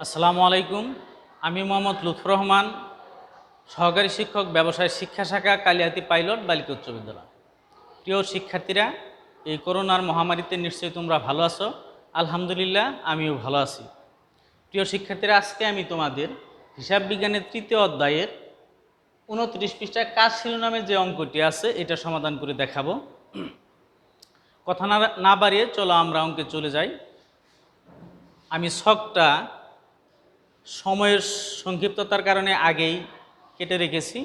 আসসালামু আলাইকুম। আমি মোহাম্মদ লুৎফর রহমান, সহকারী শিক্ষক, ব্যবসায় শিক্ষা শাখা, কালিয়াতি পাইলট বালিকা উচ্চ বিদ্যালয়। প্রিয় শিক্ষার্থীরা, এই করোনার মহামারীতে নিশ্চয়ই তোমরা ভালো আছো। আলহামদুলিল্লাহ, আমিও ভালো আছি। প্রিয় শিক্ষার্থীরা, আজকে আমি তোমাদের হিসাব বিজ্ঞানের তৃতীয় অধ্যায়ের 29 পৃষ্ঠায় কাজ শিরোনামে যে অঙ্কটি আছে এটা সমাধান করে দেখাবো। কথা না বাড়িয়ে চলো আমরা অঙ্কে চলে যাই। আমি ছকটা সময়ের সংক্ষিপ্ততার কারণে আগেই কেটে রেখেছি,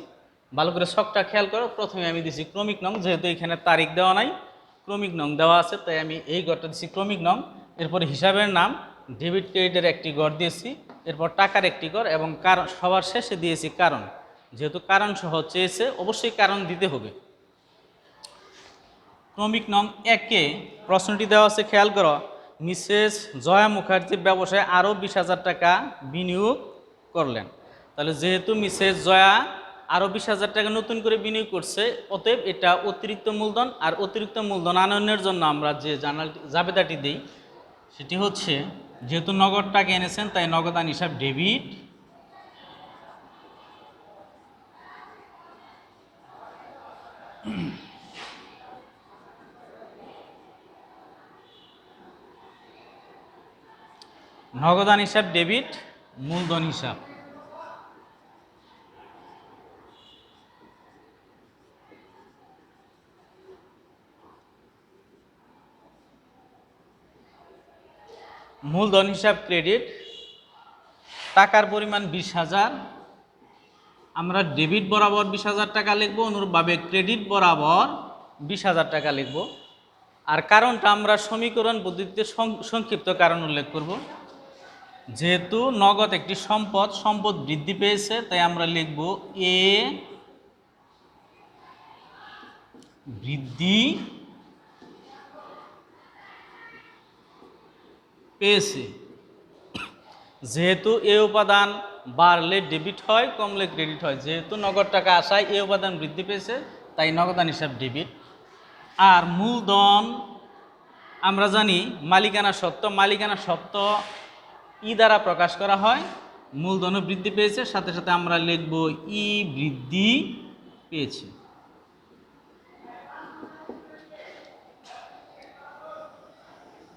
ভালো করে ছকটা খেয়াল করো। প্রথমে আমি দিছি ক্রমিক নং, যেহেতু এখানে তারিখ দেওয়া নাই, ক্রমিক নং দেওয়া আছে, তাই আমি এই ঘরটা দিচ্ছি ক্রমিক নং। এরপর হিসাবের নাম, ডেবিট ক্রেডিটের একটি ঘর দিয়েছি, এরপর টাকার একটি ঘর, এবং কারণ সবার শেষে দিয়েছি কারণ। যেহেতু কারণ সহ চেয়েছে, অবশ্যই কারণ দিতে হবে। ক্রমিক নং 1-এ প্রশ্নটি দেওয়া আছে, খেয়াল করো। মিসেস জয়া মুখার্জির ব্যবসায় আরও 20,000 টাকা বিনিয়োগ করলেন। তাহলে যেহেতু মিসেস জয়া আরও 20,000 টাকা নতুন করে বিনিয়োগ করছে, অতএব এটা অতিরিক্ত মূলধন। আর অতিরিক্ত মূলধন আনয়নের জন্য আমরা যে জাবেদাটি দিই সেটি হচ্ছে, যেহেতু নগদ টাকা এনেছেন তাই নগদান হিসাব ডেবিট, নগদান হিসাব ডেবিট, মূলধন হিসাব। মূলধন হিসাব ক্রেডিট, টাকার পরিমাণ 20,000, আমরা ডেবিট বরাবর 20,000 টাকা লিখবো, অনুরূপভাবে ক্রেডিট বরাবর 20,000 টাকা লিখব। আর কারণটা আমরা সমীকরণ পদ্ধতিতে সংক্ষিপ্ত কারণ উল্লেখ করব। যেহেতু নগদ একটি সম্পদ, সম্পদ বৃদ্ধি পেয়েছে, তাই আমরা লিখব এ বৃদ্ধি পেয়েছে। যেহেতু এ উপাদান বাড়লে ডেবিট হয়, কমলে ক্রেডিট হয়। যেহেতু নগদ টাকা আসায় এ উপাদান বৃদ্ধি পেয়েছে, তাই নগদান হিসাব ডেবিট। আর মূলধন আমরা জানি মালিকানা সত্ত্ব, মালিকানা সত্ত্ব ই দ্বারা প্রকাশ করা হয়। মূলধনও বৃদ্ধি পেয়েছে, সাথে সাথে আমরা লিখব ই বৃদ্ধি পেয়েছে।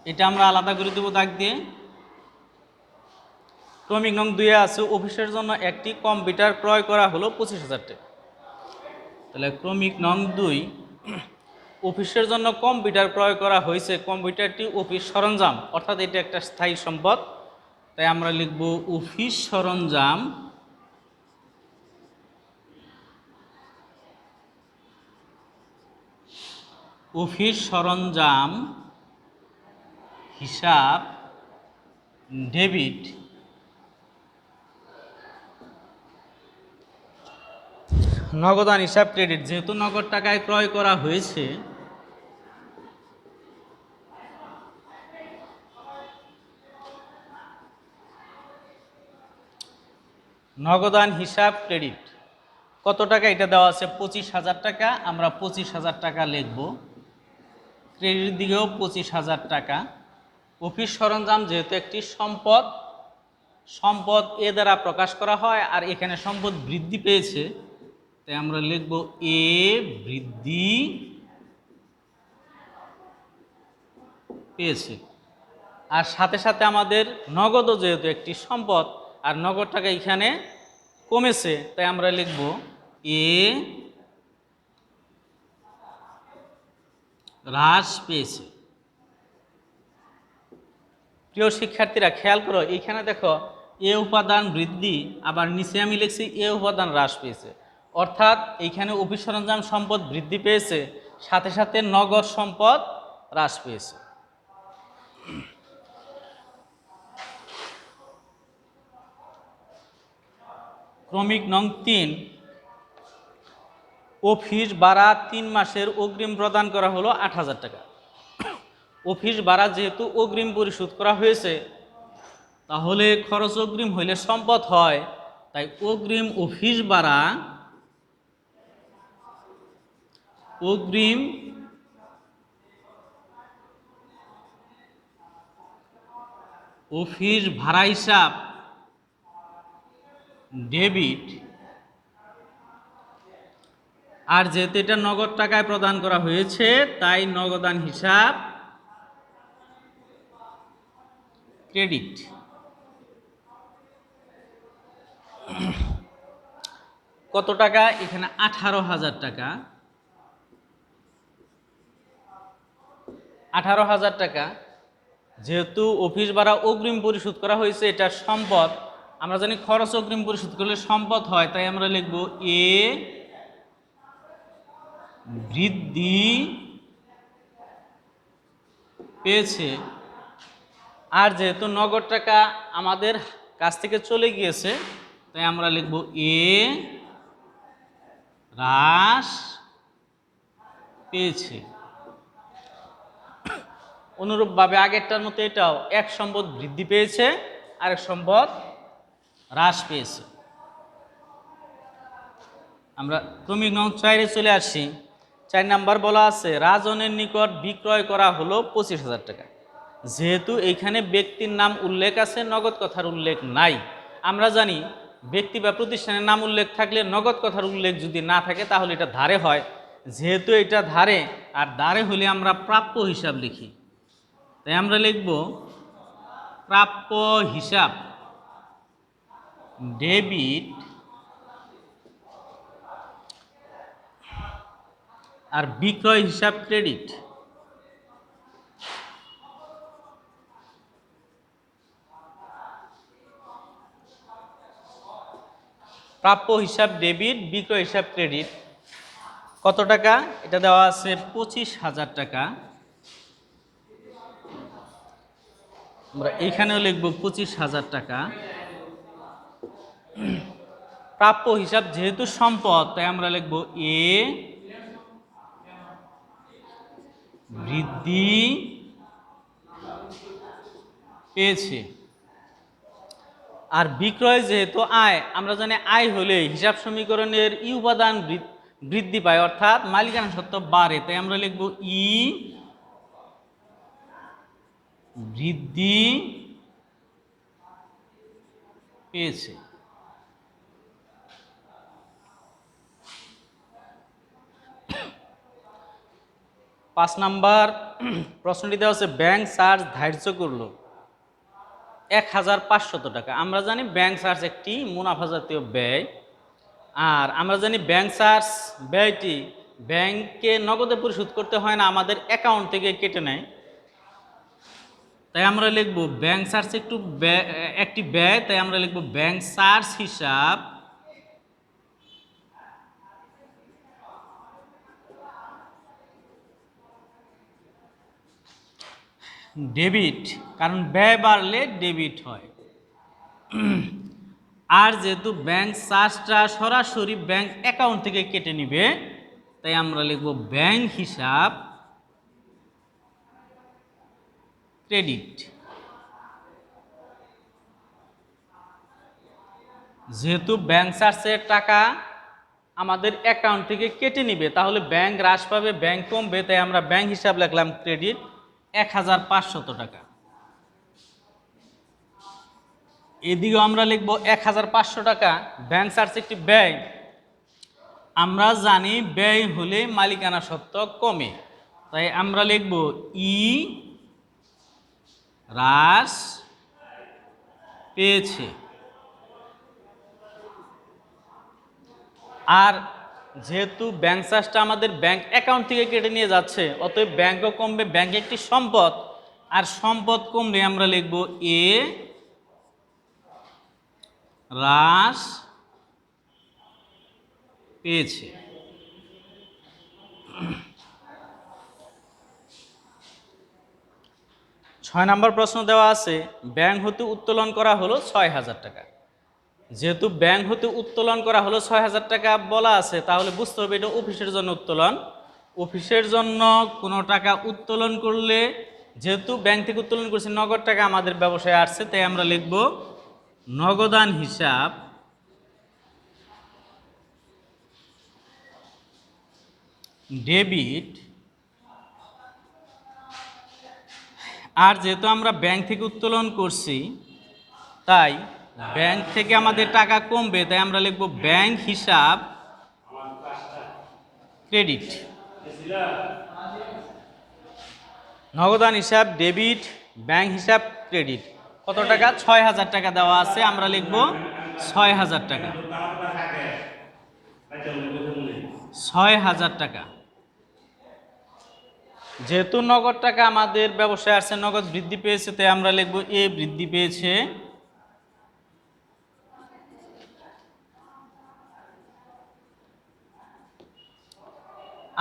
এটা আমরা আলাদা করে দেবো দাগ দিয়ে। ক্রমিক নং 2-এ আছে, অফিসের জন্য একটি কম্পিউটার ক্রয় করা হলো 25,000 টাকা। তাহলে ক্রমিক নং 2, অফিসের জন্য কম্পিউটার ক্রয় করা হয়েছে। কম্পিউটারটি অফিস সরঞ্জাম, অর্থাৎ এটা একটা স্থায়ী সম্পদ, তাই আমরা লিখব অফিস সরঞ্জাম অফিস সরঞ্জাম হিসাব ডেবিট। নগদান হিসাব ক্রেডিট, যেহেতু নগদ টাকায় ক্রয় করা হয়েছে, নগদান হিসাব ক্রেডিট। কত টাকা এটা দেওয়া আছে? 25,000 টাকা। আমরা 25,000 টাকা লিখব। ক্রেডিট দিকেও 25,000 টাকা। অফিস সরঞ্জাম যেহেতু একটি সম্পদ, সম্পদ এ দ্বারা প্রকাশ করা হয়, আর এখানে সম্পদ বৃদ্ধি পেয়েছে, তাই আমরা লিখব এ বৃদ্ধি পেয়েছে। আর সাথে সাথে আমাদের নগদও যেহেতু একটি সম্পদ, আর নগদ টাকা এখানে কমেছে, তাই আমরা লিখব এ হ্রাস পেয়েছে। প্রিয় শিক্ষার্থীরা, খেয়াল করো, এইখানে দেখো এ উপাদান বৃদ্ধি, আবার নিচে আমি লিখছি এ উপাদান হ্রাস পেয়েছে। অর্থাৎ এইখানে অফিস সরঞ্জাম সম্পদ বৃদ্ধি পেয়েছে, সাথে সাথে নগদ সম্পদ হ্রাস পেয়েছে। ক্রমিক নং 3, অফিস ভাড়া 3 মাসের অগ্রিম প্রদান করা হলো 8,000 টাকা। অফিস ভাড়া যেহেতু অগ্রিম পরিশোধ করা হয়েছে, তাহলে খরচ অগ্রিম হইলে সম্পদ হয়, তাই অগ্রিম অফিস ভাড়া, অগ্রিম অফিস ভাড়া হিসাব ডেবিট। আর যেহেতু এটা নগদ টাকায় প্রদান করা হয়েছে তাই নগদান হিসাব ক্রেডিট। কত টাকা? এখানে 18,000 টাকা। 18,000 টাকা যেহেতু অফিস ভাড়া অগ্রিম পরিশোধ করা হয়েছে, এটা সম্পদ। আমরা জানি খরচ অগ্রিম পরিশোধ করলে সম্পদ হয়, তাই আমরা লিখব এ বৃদ্ধি পেয়েছে। আর যেহেতু নগদ টাকা আমাদের কাছ থেকে চলে গিয়েছে তাই আমরা লিখব এ হ্রাস পেয়েছে। অনুরূপভাবে আগেরটার মতো এটাও এক সম্পদ বৃদ্ধি পেয়েছে আরেক সম্পদ হ্রাস পেয়েছে। আমরা ক্রমিক নং 4-এ চলে আসি। 4 নাম্বার বলা আছে রাজনের নিকট বিক্রয় করা হলো 25,000 টাকা। যেহেতু এইখানে ব্যক্তির নাম উল্লেখ আছে, নগদ কথার উল্লেখ নাই। আমরা জানি ব্যক্তি বা প্রতিষ্ঠানের নাম উল্লেখ থাকলে নগদ কথার উল্লেখ যদি না থাকে তাহলে এটা ধারে হয়। যেহেতু এটা ধারে, আর ধারে হলে আমরা প্রাপ্য হিসাব লিখি, তাই আমরা লিখব প্রাপ্য হিসাব ডেবিট। আর বিক্রয় হিসাব ক্রেডিট। প্রাপ্য হিসাব ডেবিট, বিক্রয় হিসাব ক্রেডিট। কত টাকা? এটা দেওয়া আছে 25,000 টাকা। আমরা এইখানেও লিখব 25,000 টাকা। প্রাপ্য হিসাব যেহেতু সম্পদ তাই আমরা লিখব এ বৃদ্ধি পেয়েছে। আর বিক্রয় যেহেতু আয়, আমরা জানি আয় হলে হিসাব সমীকরণের ই উপাদান বৃদ্ধি পায়, অর্থাৎ মালিকানা সত্ত্ব বাড়ে, তাই আমরা লিখব ই বৃদ্ধি পেয়েছে। পাঁচ নাম্বার প্রশ্নটি দেওয়া হচ্ছে ব্যাংক চার্জ ধার্য করলো 1,500 টাকা। আমরা জানি ব্যাংক চার্জ একটি মুনাফা জাতীয় ব্যয়। আর আমরা জানি ব্যাংক চার্জ ব্যয়টি ব্যাংকে নগদে পরিশোধ করতে হয় না, আমাদের অ্যাকাউন্ট থেকে কেটে নেয়। তাই আমরা লিখব ব্যাংক চার্জ একটি ব্যয়, তাই আমরা লিখব ব্যাংক চার্জ হিসাব ডেবিট, কারণ ব্যয় বাড়লে ডেবিট হয়। আর যেহেতু ব্যাংক চার্জটা সরাসরি ব্যাংক অ্যাকাউন্ট থেকে কেটে নিবে তাই আমরা লিখব ব্যাংক হিসাব ক্রেডিট। যেহেতু ব্যাংক চার্জের টাকা আমাদের অ্যাকাউন্ট থেকে কেটে নিবে তাহলে ব্যাংক হ্রাস পাবে, ব্যাংক কমবে, তাই আমরা ব্যাংক হিসাব লিখলাম ক্রেডিট 1,500 টাকা। এদিকেও আমরা লিখব 1,500 টাকা। ব্যাংক চার্জ একটি ব্যয়, আমরা জানি ব্যয় হলে মালিকানা সত্ত্ব কমে, তাই আমরা লিখব ই হ্রাস পেয়েছে। আর যেহেতু ব্যাংক চার্জটা আমাদের ব্যাংক অ্যাকাউন্ট থেকে কেটে নিয়ে যাচ্ছে অতএব ব্যাংকও কমবে, ব্যাংক একটি সম্পদ, আর সম্পদ কমলে আমরা লিখব এ হ্রাস পেয়েছে। 6 নম্বর প্রশ্ন দেওয়া আছে ব্যাংক হতে উত্তোলন করা হলো 6,000 টাকা। যেহেতু ব্যাংক হতে উত্তোলন করা হলো 6,000 টাকা বলা আছে তাহলে বুঝতে হবে এটা অফিসের জন্য উত্তোলন। অফিসের জন্য কোনো টাকা উত্তোলন করলে যেহেতু ব্যাংক থেকে উত্তোলন করছে নগদ টাকা আমাদের ব্যবসায় আসছে তাই আমরা লিখব নগদান হিসাব ডেবিট। আর যেহেতু আমরা ব্যাংক থেকে উত্তোলন করছি তাই ব্যাংক থেকে আমাদের টাকা কমবে, তাই আমরা লিখব ব্যাংক হিসাব ক্রেডিট। নগদান হিসাব ডেবিট, ব্যাংক হিসাব ক্রেডিট। কত টাকা? ৬,০০০ টাকা দেওয়া আছে, আমরা লিখব ৬,০০০ টাকা। ৬,০০০ টাকা। যেহেতু নগদ টাকা আমাদের ব্যবসায় আসছে, নগদ বৃদ্ধি পেয়েছে, তাই আমরা লিখব এ বৃদ্ধি পেয়েছে।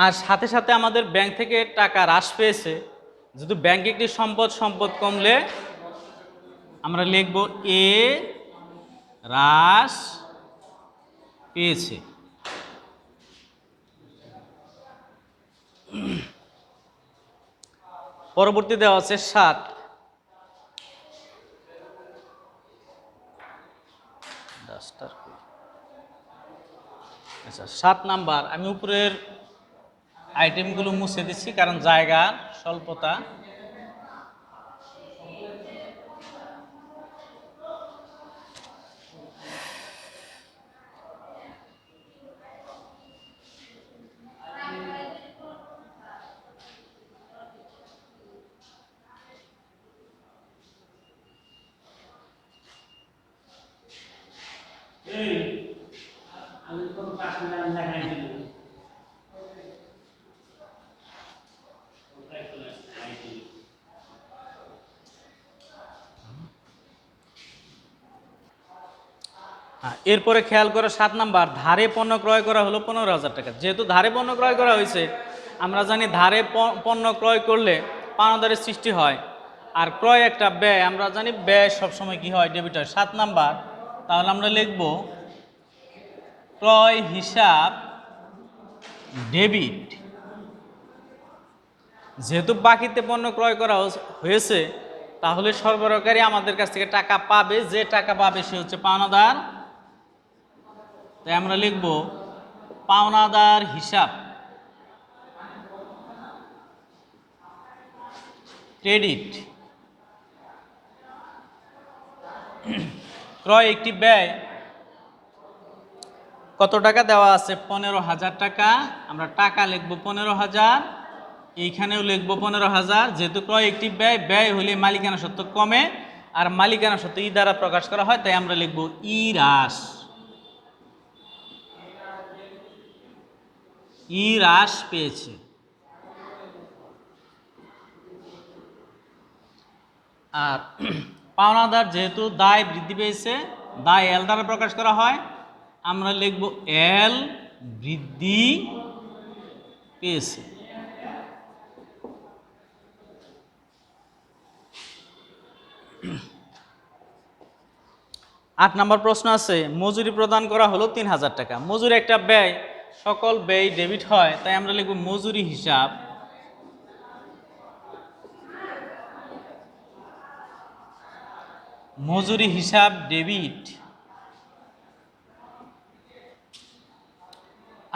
আর সাথে সাথে আমাদের ব্যাংক থেকে টাকা হ্রাস পেয়েছে। যেহেতু ব্যাংকে একটি সম্পদ কমলে আমরা লিখব এ হ্রাস পেয়েছে। পরবর্তী দেওয়া আছে ৭। আচ্ছা, ৭ নাম্বার। আমি উপরের আইটেমগুলো মুছে দিচ্ছি কারণ জায়গা স্বল্পতা। এরপরে খেয়াল করে ৭ নাম্বার, ধারে পণ্য ক্রয় করা হলো ১৫,০০০ টাকা। যেহেতু ধারে পণ্য ক্রয় করা হয়েছে, আমরা জানি ধারে পণ্য ক্রয় করলে পাওনাদারের সৃষ্টি হয়, আর ক্রয় একটা ব্যয়, আমরা জানি ব্যয় সবসময় কি হয়? ডেবিট হয়। ৭ নাম্বার, তাহলে আমরা লিখব ক্রয় হিসাব ডেবিট। যেহেতু বাকিতে পণ্য ক্রয় করা হয়েছে, তাহলে সরবরাহকারী আমাদের কাছ থেকে টাকা পাবে, যে টাকা পাবে সে হচ্ছে পাওনাদার, তাই আমরা লিখব পাওনাদার হিসাব ক্রেডিট। ক্রয় একটি ব্যয়, কত টাকা দেওয়া আছে? ১৫,০০০ টাকা। আমরা টাকা লিখব ১৫,০০০, এইখানেও লিখব ১৫,০০০। যেহেতু ক্রয় একটি ব্যয়, ব্যয় হলে মালিকানা সত্ত্ব কমে, আর মালিকানা সত্ত্ব ই দ্বারা প্রকাশ করা হয়, তাই আমরা লিখব ই হ্রাস। ই হ্রাস পেয়েছে। আর পাওনাদার, যেহেতু দায় বৃদ্ধি পেয়েছে, দায় এল দ্বারা প্রকাশ করা হয়, আমরা লিখব এল বৃদ্ধি পেয়েছে। ৮ নম্বর প্রশ্ন আছে, মজুরি প্রদান করা হলো ৩,০০০ টাকা। মজুরি একটা ব্যয়, সকল ব্যয় ডেবিট হয়, তাই আমরা লিখব মজুরি হিসাব ডেবিট।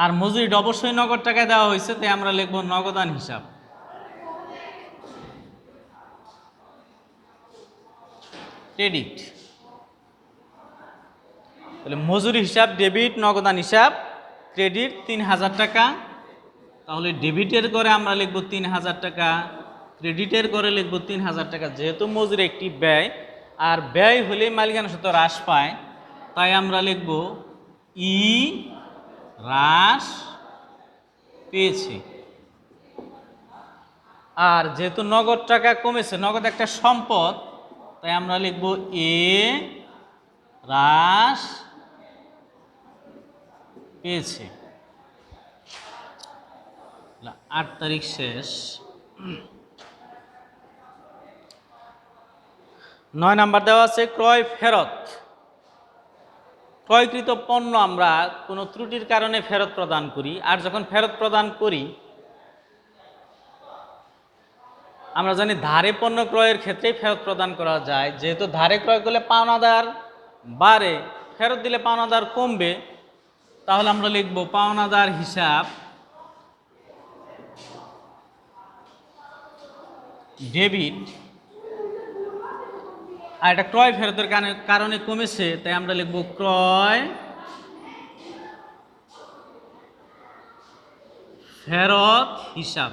আর মজুরিটা অবশ্যই নগদ টাকায় দেওয়া হয়েছে, তাই আমরা লিখব নগদান হিসাব ক্রেডিট। তাহলে মজুরি হিসাব ডেবিট, নগদান হিসাব ক্রেডিট ৩,০০০ টাকা। তাহলে ডেবিটের করে আমরা লিখব ৩,০০০ টাকা, ক্রেডিটের করে লিখব ৩,০০০ টাকা। যেহেতু মজুরি একটি ব্যয়, আর ব্যয় হলে মালিকানা সত্ত্ব হ্রাস পায়, তাই আমরা লিখব ই হ্রাস পেয়েছে। আর যেহেতু নগদ টাকা কমেছে, নগদ একটা সম্পদ, তাই আমরা লিখব এ হ্রাস পেয়েছে। ৮ তারিখ শেষ। ৯ নাম্বার দেওয়া আছে ক্রয় ফেরত। ক্রয়কৃত পণ্য আমরা কোনো ত্রুটির কারণে ফেরত প্রদান করি, আর যখন ফেরত প্রদান করি, আমরা জানি ধারে পণ্য ক্রয়ের ক্ষেত্রেই ফেরত প্রদান করা যায়। যেহেতু ধারে ক্রয় করলে পাওনাদার বাড়ে, ফেরত দিলে পাওনাদার কমবে, তাহলে আমরা লিখব পাওনাদার হিসাব ডেবিট। আর এটা ক্রয় ফেরতের কারণে কমেছে, তাই আমরা লিখব ক্রয় ফেরত হিসাব।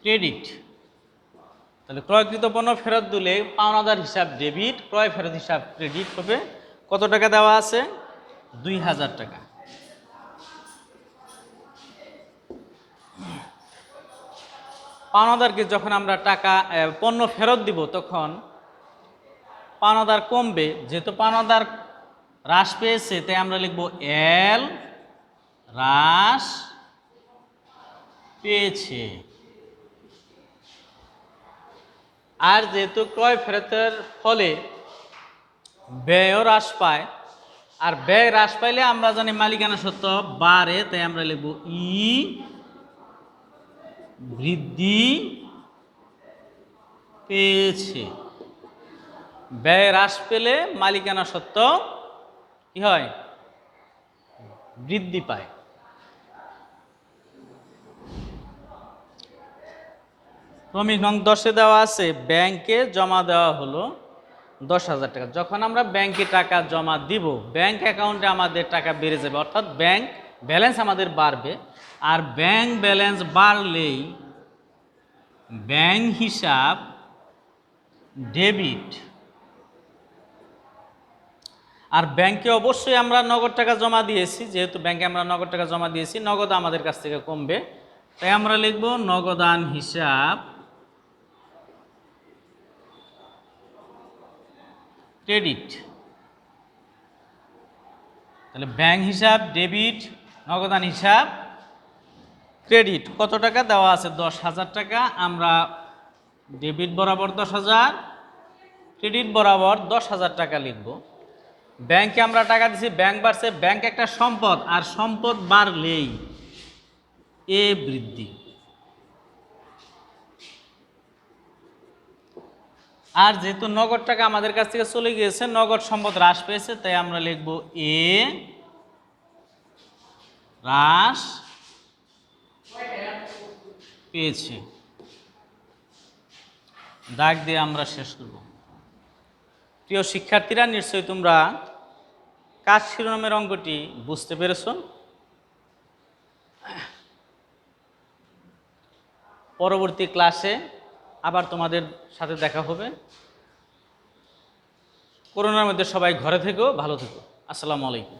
ক্রেডিট, তাহলে ক্রয়কৃত পণ্য ফেরত দিলে পাওনাদার হিসাব ডেবিট, ক্রয় ফেরত হিসাব ক্রেডিট হবে। কত টাকা দেওয়া আছে? 2000 টাকা। পাওনাদারকে যখন আমরা টাকা পণ্য ফেরত দিব তখন পাওনাদার কমবে, যেহেতু পাওনাদার হ্রাস পেয়েছে তাই আমরা লিখব এল হ্রাস পেয়েছে। আর যেহেতু ক্রয় ফেরতের ফলে ব্যয়ও হ্রাস পায়, আর ব্যয় হ্রাস পাইলে আমরা জানি মালিকানা সত্ত্ব বাড়ে, তাই আমরা লিখব ই বৃদ্ধি পেয়েছে। ব্যয় হ্রাস পেলে মালিকানা সত্ত্ব কি হয়? বৃদ্ধি পায়। ক্রমিক নং 10-এ দেওয়া আছে ব্যাংকে জমা দেওয়া হলো 10,000 টাকা। যখন আমরা ব্যাংকে টাকা জমা দিব ব্যাংক অ্যাকাউন্টে আমাদের টাকা বেড়ে যাবে, অর্থাৎ ব্যাংক ব্যালেন্স আমাদের বাড়বে। আর ব্যাংক ব্যালেন্স বাড়লেই ব্যাংক হিসাব ডেবিট। আর ব্যাংকে অবশ্যই আমরা নগদ টাকা জমা দিয়েছি, যেহেতু ব্যাংকে আমরা নগদ টাকা জমা দিয়েছি নগদ আমাদের কাছ থেকে কমবে, তাই আমরা লিখব নগদান হিসাব ক্রেডিট। তাহলে ব্যাংক হিসাব ডেবিট, নগদান হিসাব ক্রেডিট। কত টাকা দেওয়া আছে? 10,000 টাকা। আমরা ডেবিট বরাবর 10,000, ক্রেডিট বরাবর 10,000 টাকা লিখব। ব্যাংকে আমরা টাকা দিচ্ছি, ব্যাংক বাড়ছে, ব্যাংক একটা সম্পদ, আর সম্পদ বাড়লেই এ বৃদ্ধি। আর যেহেতু নগদ টাকা আমাদের কাছ থেকে চলে গিয়েছে, নগদ সম্পদ হ্রাস পেয়েছে, তাই আমরা লিখব এ হ্রাস পেয়েছে। দাগ দিয়ে আমরা শেষ করব। প্রিয় শিক্ষার্থীরা, নিশ্চয়ই তোমরা কাজ শিরোনামের অঙ্কটি বুঝতে পেরেছ। পরবর্তী ক্লাসে আবার তোমাদের সাথে দেখা হবে। করোনার মধ্যে সবাই ঘরে থেকো, ভালো থেকো। আসসালামু আলাইকুম।